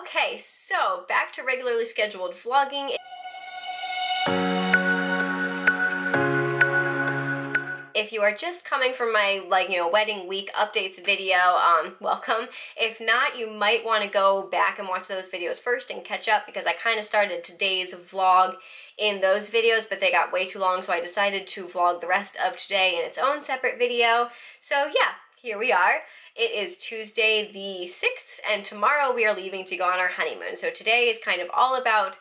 Okay, so back to regularly scheduled vlogging. If you are just coming from my, wedding week updates video, welcome. If not, you might want to go back and watch those videos first and catch up, because I kind of started today's vlog in those videos, but they got way too long, so I decided to vlog the rest of today in its own separate video. So yeah, here we are. It is Tuesday the 6th, and tomorrow we are leaving to go on our honeymoon. So today is kind of all about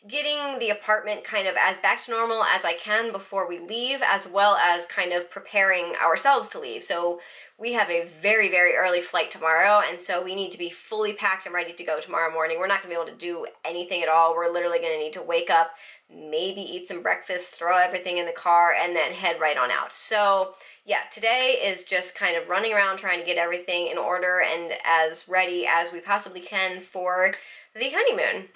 getting the apartment kind of as back to normal as I can before we leave, as well as kind of preparing ourselves to leave. So we have a very, very early flight tomorrow, and so we need to be fully packed and ready to go tomorrow morning. We're not going to be able to do anything at all. We're literally going to need to wake up, maybe eat some breakfast, throw everything in the car, and then head right on out. So yeah, today is just kind of running around trying to get everything in order and as ready as we possibly can for the honeymoon.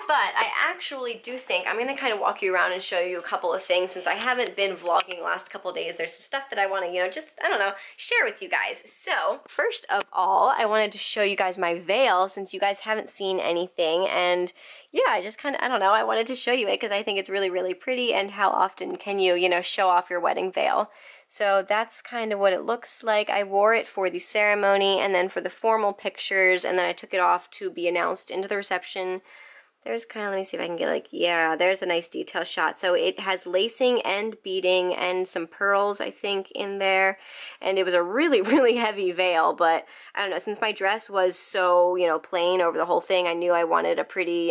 But I actually do think I'm going to kind of walk you around and show you a couple of things, since I haven't been vlogging the last couple of days. There's some stuff that I want to, just, I don't know, share with you guys. So first of all, I wanted to show you guys my veil, since you guys haven't seen anything. And yeah, I just kind of, I don't know, I wanted to show you it because I think it's really, really pretty. And how often can you, show off your wedding veil? So that's kind of what it looks like. I wore it for the ceremony and then for the formal pictures, and then I took it off to be announced into the reception. There's kind of, let me see if I can get there's a nice detail shot. So it has lacing and beading and some pearls, I think, in there. And it was a really, really heavy veil, but I don't know, since my dress was so, plain over the whole thing, I knew I wanted a pretty,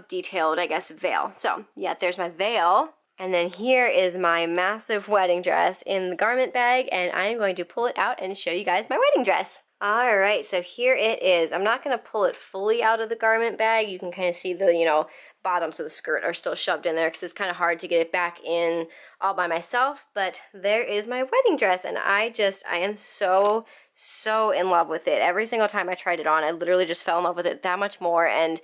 detailed, I guess, veil. So yeah, there's my veil. And then here is my massive wedding dress in the garment bag, and I'm going to pull it out and show you guys my wedding dress. Alright, so here it is. I'm not going to pull it fully out of the garment bag. You can kind of see the, bottoms of the skirt are still shoved in there because it's kind of hard to get it back in all by myself. But there is my wedding dress, and I am so in love with it. Every single time I tried it on, I literally just fell in love with it that much more, and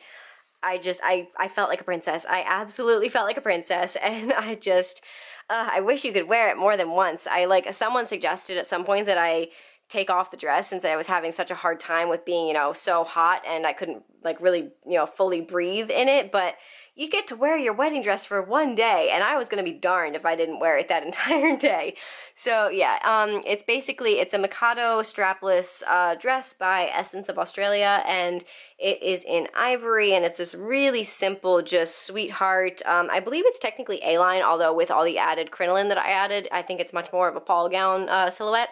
I felt like a princess. I absolutely felt like a princess, and I wish you could wear it more than once. Someone suggested at some point that I take off the dress, since I was having such a hard time with being, so hot, and I couldn't, really, fully breathe in it, but you get to wear your wedding dress for one day, and I was going to be darned if I didn't wear it that entire day. So yeah, it's a Mikado strapless dress by Essence of Australia, and it is in ivory, and it's this really simple, just sweetheart. I believe it's technically A-line, although with all the added crinoline that I added, I think it's much more of a ball gown silhouette.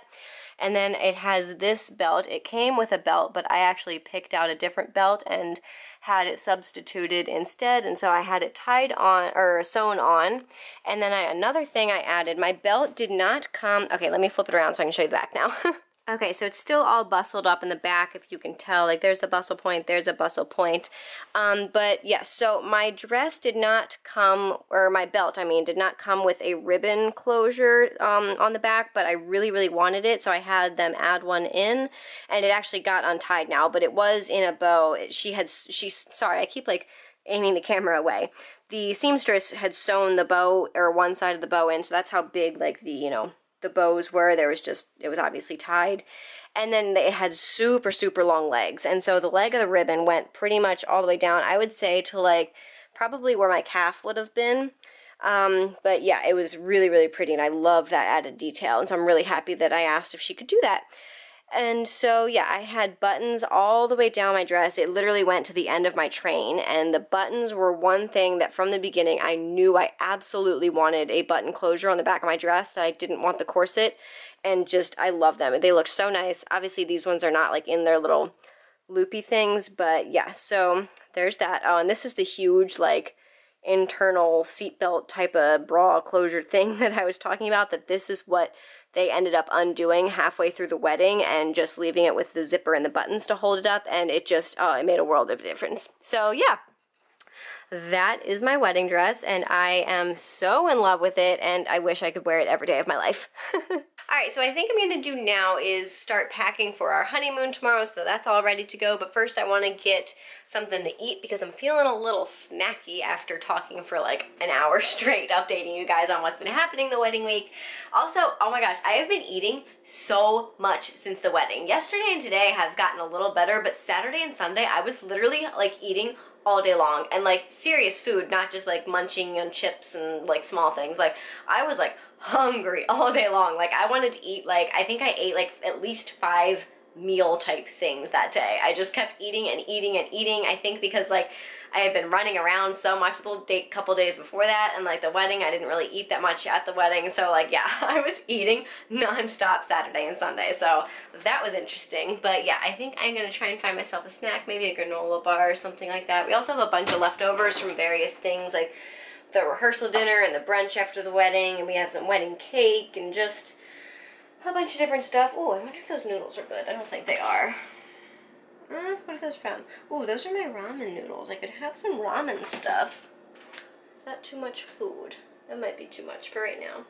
And then it has this belt. It came with a belt, but I actually picked out a different belt and had it substituted instead, and so I had it tied on, or sewn on. And then another thing I added, my belt did not come, okay, let me flip it around so I can show you the back now. Okay, so it's still all bustled up in the back, if you can tell. There's a bustle point, there's a bustle point. But yeah, so my dress did not come, or my belt, did not come with a ribbon closure on the back, but I really, really wanted it, so I had them add one in, and it actually got untied now, but it was in a bow. Sorry, I keep aiming the camera away. The seamstress had sewn the bow, or one side of the bow in, so that's how big, the bows were. It was obviously tied. And then it had super, super long legs. And so the leg of the ribbon went pretty much all the way down, I would say, to probably where my calf would have been. But yeah, it was really, really pretty, and I love that added detail. And so I'm really happy that I asked if she could do that. And so, yeah, I had buttons all the way down my dress. It literally went to the end of my train, and the buttons were one thing that from the beginning I knew I absolutely wanted a button closure on the back of my dress, that I didn't want the corset, and I love them. They look so nice. Obviously, these ones are not in their little loopy things, but yeah, so there's that. Oh, and this is the huge, internal seatbelt type of bra closure thing that I was talking about, that this is what they ended up undoing halfway through the wedding and just leaving it with the zipper and the buttons to hold it up, and it it made a world of difference. So yeah, that is my wedding dress, and I am so in love with it, and I wish I could wear it every day of my life. Alright, so what I think I'm going to do now is start packing for our honeymoon tomorrow, so that's all ready to go. But first I want to get something to eat because I'm feeling a little snacky after talking for like an hour straight, updating you guys on what's been happening the wedding week. Also, oh my gosh, I have been eating so much since the wedding. Yesterday and today have gotten a little better, but Saturday and Sunday I was literally like eating all day long, and like serious food, not just like munching on chips and like small things. Like I was like hungry all day long. Like I wanted to eat, like I think I ate like at least 5 meal type things that day. I just kept eating and eating and eating. I think because like I had been running around so much the couple days before that, and like the wedding, I didn't really eat that much at the wedding. So like, yeah, I was eating nonstop Saturday and Sunday. So that was interesting. But yeah, I think I'm gonna try and find myself a snack, maybe a granola bar or something like that. We also have a bunch of leftovers from various things, like the rehearsal dinner and the brunch after the wedding, and we had some wedding cake and just a bunch of different stuff. Oh, I wonder if those noodles are good. I don't think they are. What are those from? Ooh, those are my ramen noodles. I could have some ramen stuff. Is that too much food? That might be too much for right now.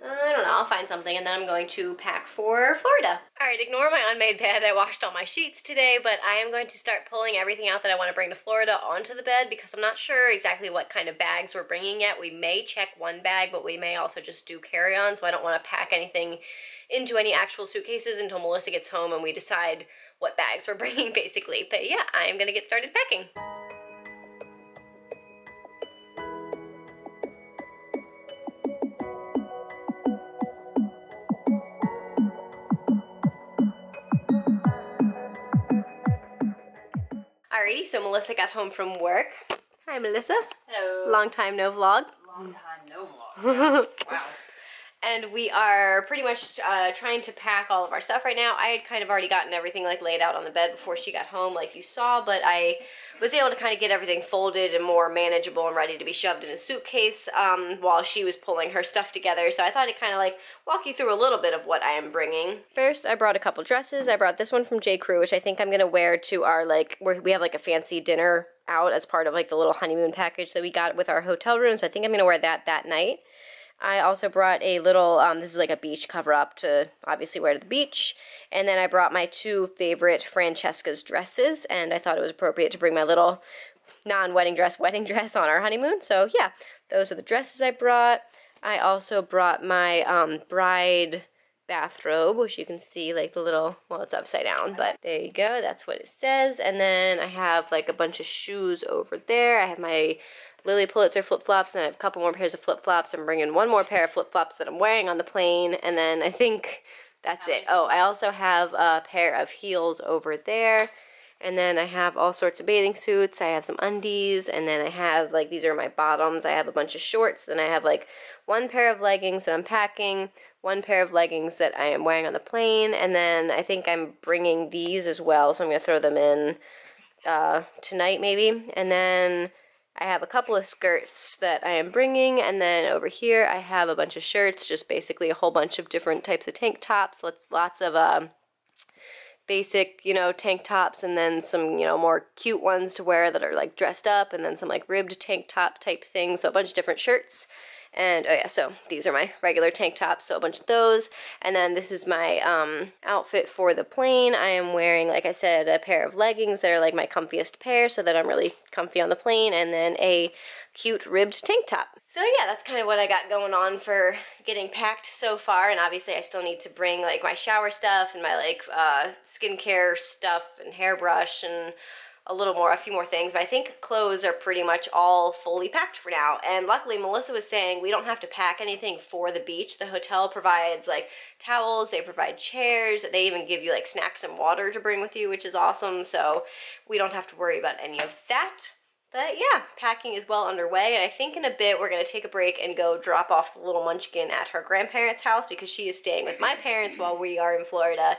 I don't know, I'll find something, and then I'm going to pack for Florida. Alright, ignore my unmade bed. I washed all my sheets today, but I am going to start pulling everything out that I want to bring to Florida onto the bed because I'm not sure exactly what kind of bags we're bringing yet. We may check one bag, but we may also just do carry-on, so I don't want to pack anything into any actual suitcases until Melissa gets home and we decide what bags we're bringing, basically. But yeah, I'm gonna get started packing. Alrighty, so Melissa got home from work. Hi, Melissa. Hello. Long time no vlog. Long time no vlog. Wow. And we are pretty much trying to pack all of our stuff right now. I had kind of already gotten everything like laid out on the bed before she got home, like you saw, but I was able to kind of get everything folded and more manageable and ready to be shoved in a suitcase while she was pulling her stuff together. So I thought I'd kind of like walk you through a little bit of what I am bringing. First, I brought a couple dresses. I brought this one from J. Crew, which I think I'm going to wear to our like, where we have like a fancy dinner out as part of like the little honeymoon package that we got with our hotel room. So I think I'm going to wear that night. I also brought a little, this is like a beach cover-up to obviously wear to the beach. And then I brought my 2 favorite Francesca's dresses, and I thought it was appropriate to bring my little non-wedding dress, wedding dress on our honeymoon. So yeah, those are the dresses I brought. I also brought my bride bathrobe, which you can see like the little, well, it's upside down, but there you go, that's what it says. And then I have like a bunch of shoes over there. I have my Lily Pulitzer flip-flops, and I have a couple more pairs of flip-flops. I'm bringing one more pair of flip-flops that I'm wearing on the plane, and then I think that's it. Oh, I also have a pair of heels over there, and then I have all sorts of bathing suits. I have some undies, and then I have, like, these are my bottoms. I have a bunch of shorts, then I have, like, one pair of leggings that I'm packing, one pair of leggings that I am wearing on the plane, and then I think I'm bringing these as well, so I'm going to throw them in tonight maybe, and then I have a couple of skirts that I am bringing, and then over here I have a bunch of shirts, just basically a whole bunch of different types of tank tops, lots of basic, you know, tank tops, and then some, you know, more cute ones to wear that are like dressed up, and then some like ribbed tank top type things, so a bunch of different shirts. And, oh yeah, so these are my regular tank tops, so a bunch of those. And then this is my outfit for the plane. I am wearing, like I said, a pair of leggings that are like my comfiest pair, so that I'm really comfy on the plane, and then a cute ribbed tank top. So yeah, that's kind of what I got going on for getting packed so far, and obviously I still need to bring like my shower stuff and my like skincare stuff and hairbrush and a few more things, but I think clothes are pretty much all fully packed for now. And luckily Melissa was saying we don't have to pack anything for the beach. The hotel provides like towels, they provide chairs, they even give you like snacks and water to bring with you, which is awesome, so we don't have to worry about any of that. But yeah, packing is well underway, and I think in a bit we're going to take a break and go drop off the little munchkin at her grandparents' house because she is staying with my parents while we are in Florida.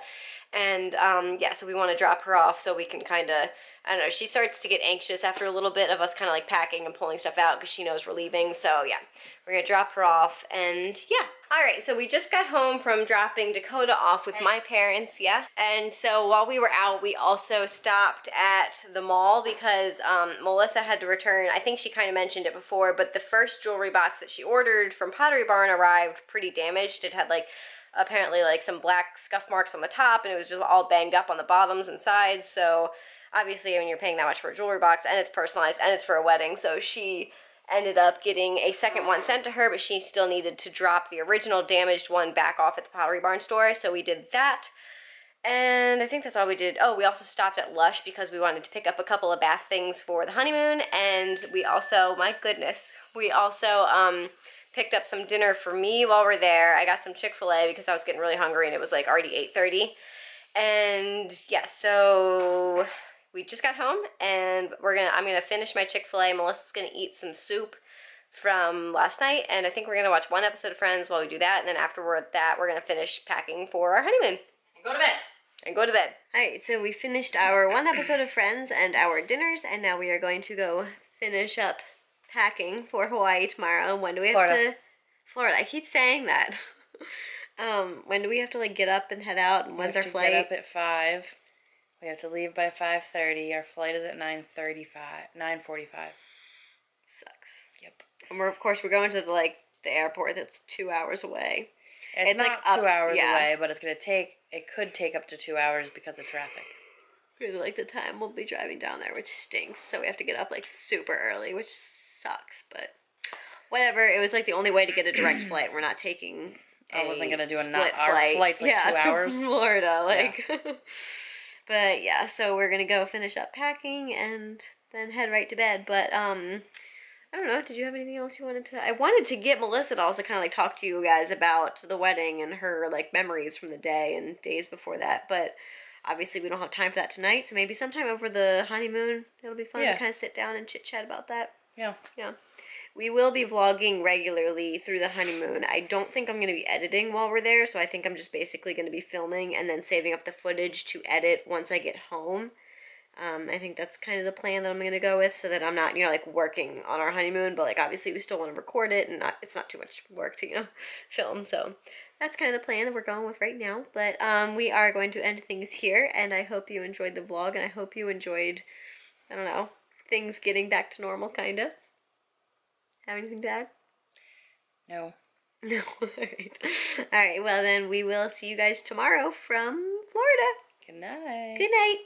And yeah, so we want to drop her off so we can kind of, I don't know, she starts to get anxious after a little bit of us kind of like packing and pulling stuff out because she knows we're leaving. So yeah, we're going to drop her off, and yeah. Alright, so we just got home from dropping Dakota off with my parents, yeah? And so while we were out, we also stopped at the mall because Melissa had to return, I think she kind of mentioned it before, but the first jewelry box that she ordered from Pottery Barn arrived pretty damaged. It had like apparently like some black scuff marks on the top, and it was just all banged up on the bottoms and sides. So obviously, I mean, you're paying that much for a jewelry box, and it's personalized, and it's for a wedding. So she ended up getting a second one sent to her, but she still needed to drop the original damaged one back off at the Pottery Barn store. So we did that. And I think that's all we did. Oh, we also stopped at Lush because we wanted to pick up a couple of bath things for the honeymoon. And we also, my goodness, we also picked up some dinner for me while we're there. I got some Chick-fil-A because I was getting really hungry and it was like already 8:30. And yeah, so we just got home and I'm gonna finish my Chick-fil-A. Melissa's gonna eat some soup from last night, and I think we're gonna watch one episode of Friends while we do that, and then afterward that we're gonna finish packing for our honeymoon. Go to bed. And go to bed. Alright, so we finished our one episode of Friends and our dinners, and now we are going to go finish up packing for Hawaii tomorrow. When do we have to... Florida. I keep saying that. When do we have to like get up and head out, and when's our flight? Get up at 5. We have to leave by 5:30. Our flight is at 9:45. 9:45. Sucks. Yep. And of course we're going to the airport that's 2 hours away. It's not like 2 hours away, but it could take up to 2 hours because of traffic. Really like the time we'll be driving down there, which stinks. So we have to get up like super early, which sucks, but whatever. It was like the only way to get a direct flight. We're not taking I wasn't going to do our flight's like 2 hours. To Florida, But yeah, so we're going to go finish up packing and then head right to bed. But I don't know, did you have anything else you wanted to... I wanted to get Melissa to also kind of like talk to you guys about the wedding and her like memories from the day and days before that, but obviously we don't have time for that tonight, so maybe sometime over the honeymoon it'll be fun to kind of sit down and chit chat about that. Yeah. We will be vlogging regularly through the honeymoon. I don't think I'm going to be editing while we're there, so I think I'm just basically going to be filming and then saving up the footage to edit once I get home. I think that's kind of the plan that I'm going to go with, so that I'm not, like working on our honeymoon, but like obviously we still want to record it, and it's not too much work to, film, so that's kind of the plan that we're going with right now. But we are going to end things here, and I hope you enjoyed the vlog, and I hope you enjoyed, I don't know, things getting back to normal, kind of. Have anything to add? No. No. Alright, well then we will see you guys tomorrow from Florida. Good night. Good night.